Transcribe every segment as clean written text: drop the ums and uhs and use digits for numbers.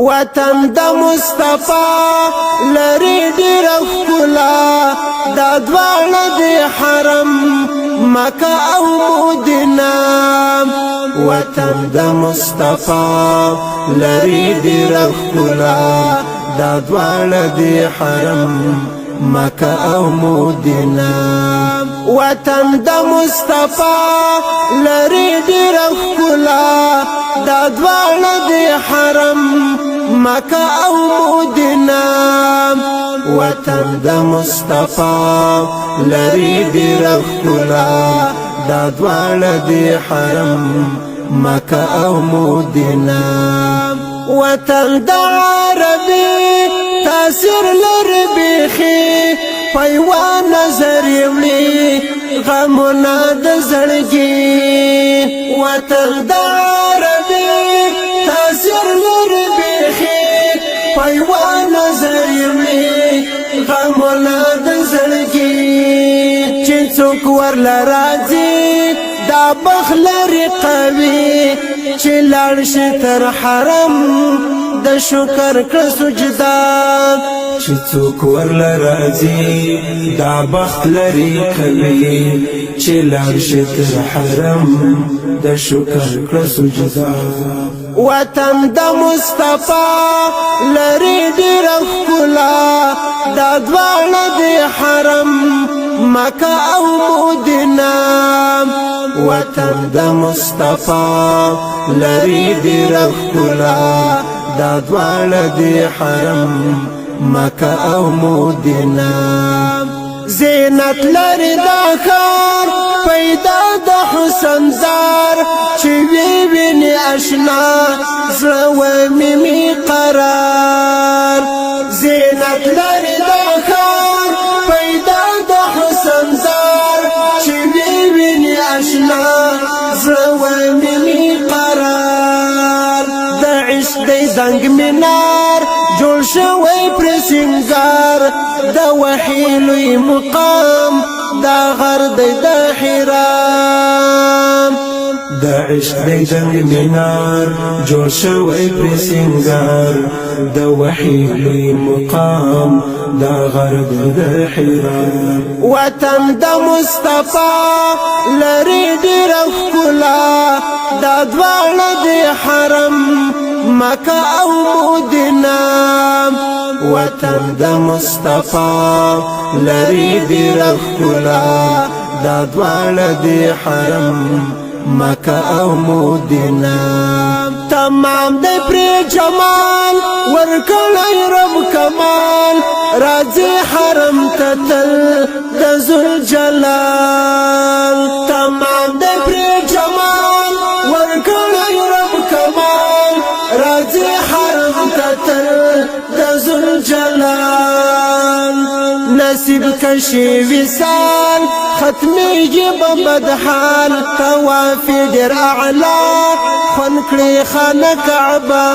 وطن د مصطفی لري ډېر ښکلا دا دواړه د حرم مکه او مدینه وطن د مصطفی لري ډېر ښکلا دا دواړه د حرم مکه او مدینه وطن د مصطفی لري ډېر ښکلا دا دواړه د حرم مکه او مدینه وطن د مصطفی لري ډېر ښکلا دا دواړه د حرم مکه او مدینه وطن د عربي تاثیر لري بیخي پیوا نظر وړي غمونه د زړګي وطن د عربي تاثیر لري بیخي پیوا نظر وړي غمونه د زړګي چې څوک ورله راځي دا بخلري قوي چې لاړ شي تر حرم د شکر کړه سجدا چې څوک ورله راځي دا بخت لري کوي چې لاړ شي تر حرم د شکر کړه سجدا وطن د مصطفی لري ډېر ښکلا دا دواړه د حرم مکه او مدینه وطن د مصطفی لري ډېر ښکلا دا دواړه د حرم مکه او مدینه زینت لري دا ښار پیدا د حسن زار چې ویني آشنا زړه ومې قرار زینت لري دا ښار پیدا د حسن زار چې ویني آشنا زړه ومې قرار د عشق د زنګ منار جوړ شوی پر سنگار د وحی لوی مقام دا غر د حرام د عشق د زنګ منار جوړ شوی پر سنگار د وحی لوی مقام دا غر د حرام وطن د مصطفی لري ډېر ښکلا دا دواړه د حرم مکه او مدینه وطن د مصطفی لري ډېر ښکلا دا دواړه د حرم مکه او مدینه تمام د پرې جمال ورکړی رب کمال راځي حرم ته تل د ذوالجلال تمام د پرې جمال ورکړی رب کمال راځي حرم ته تل د ذوالجلال نصیب کشي وصال ختمیږي په بدحال طواف ډېر اعلی خون کړي خانه کعبه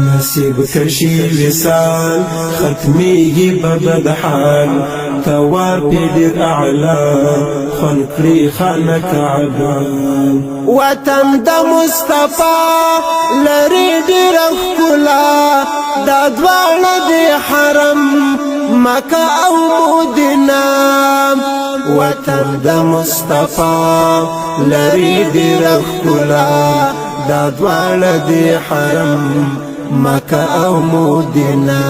نصیب کشي وصال ختمیږي په بدحال طواف ډېر اعلی خون کړي خانه کعبه وطن د مصطفی لري ډېر ښکلا دا دواړه د حرم مکه او مدینه وطن د مصطفی لري ډېر ښکلا دا دواړه د حرم مکه او مدینه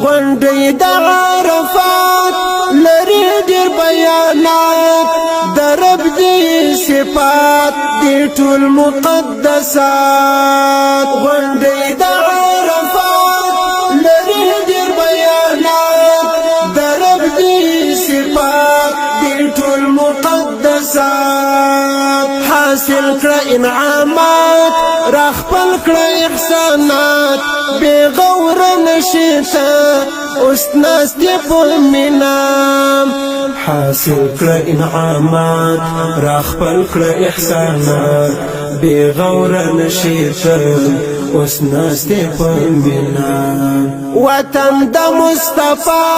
غونډې د عرفات لري ډېر بیانات د رب دې صفات دې ټول مقدسات غونډې د عرفات لري ډېر بیانات د رب دې صفات دې ټول مقدسات حاصل کړه انعامات را خپل کړه احسانات بے غور نشیتا اوس ناستې په مینا حاصل کړه انعامات را خپل کړه احسانات بے غور نشیتا اوس ناستې په مینا وطن د مصطفی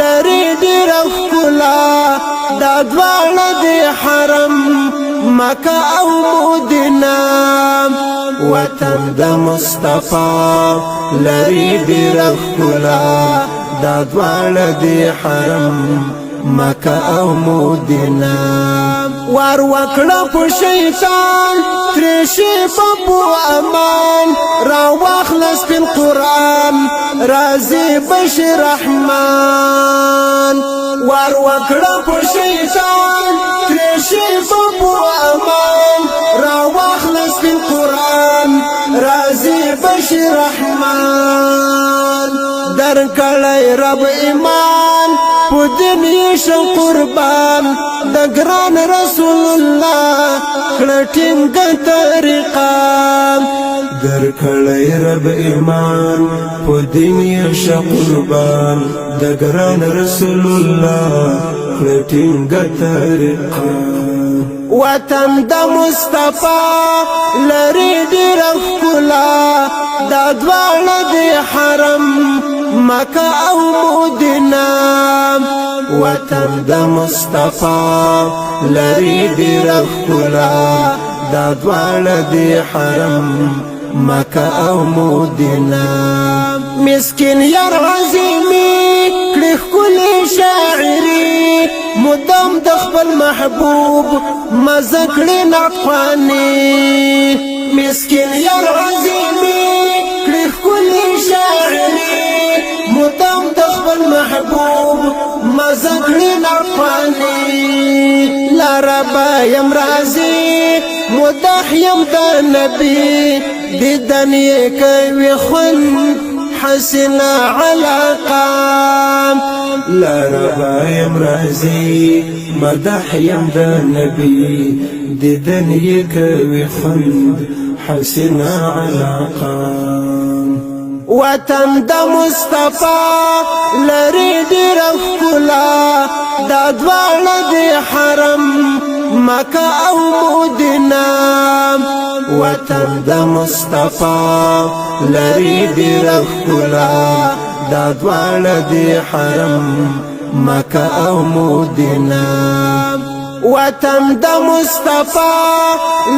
لري ډېر ښکلا دا دواړه د حرم مکه او مدینه وطن د مصطفی لري ډېر ښکلا دا دواړه دی حرم مکه او مدینه وار وکړه په شیطان ترې شي په امان را واخلص په قرآن راضي بشر رحمان وار وکړه په شیطان ترې شي په امان را واخلص په قرآن راضي بشر رحمان در کړی رب ایمان په دین یې قربان د ګران رسول الله کړه ټینګ طریقه در کړی رب ایمان په دین یې قربان د ګران رسول الله کړه ټینګ طریقه وطن د مصطفی لري ډېر ښکلا دا دواړه دی حرم مکه او مدینه وطن د مصطفی لري ډېر ښکلا دا دواړه دی حرم مکه او مدینه مسکین یار عظیمی کړي ښکلې شاعري مدام د خپل محبوب مزه کړي نقواني مسکین یار عظیمی کړي ښکلې شاعري مدام د خپل محبوب مزه کړي نقواني لا ربا یم راضي مدح یم د نبي دیدن یې کوي خوند حسنا علاقه لا ربا یم راضي مدح یم د نبي دیدن یې کوي خوند حسنا علاقه وطن د مصطفی لري ډېر ښکلا دا دواړه دی حرم مکه او مدینه وطن د مصطفی لري ډېر ښکلا دا دواړه دی حرم مکه او مدینه وطن د مصطفی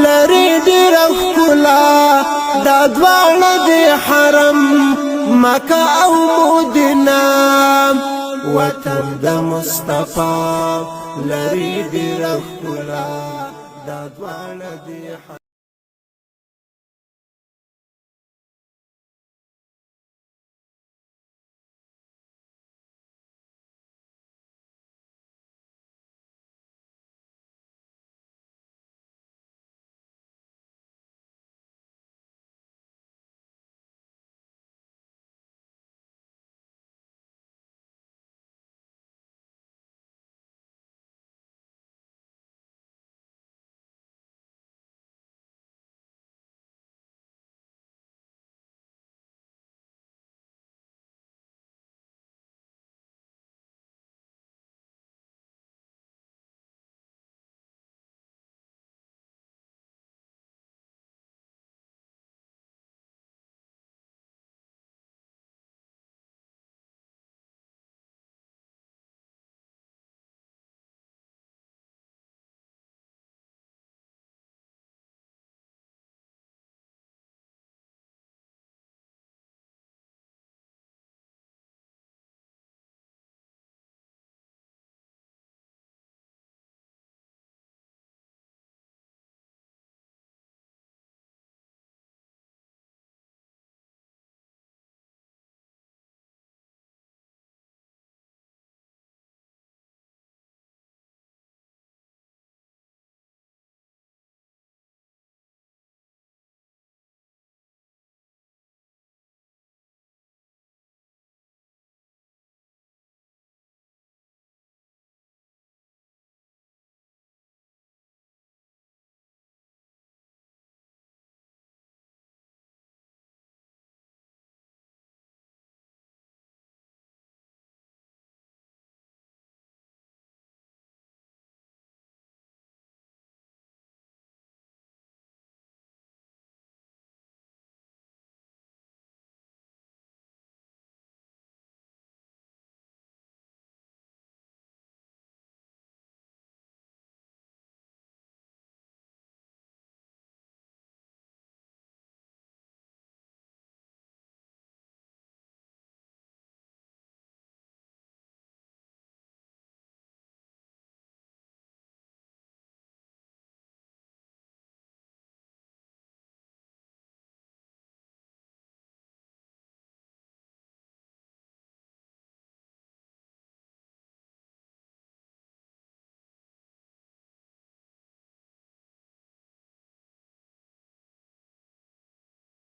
لري ډېر ښکلا دا دواړه دی حرم مکه او مدینه وطن د مصطفی لري ډېر ښکلا دا دواړه دی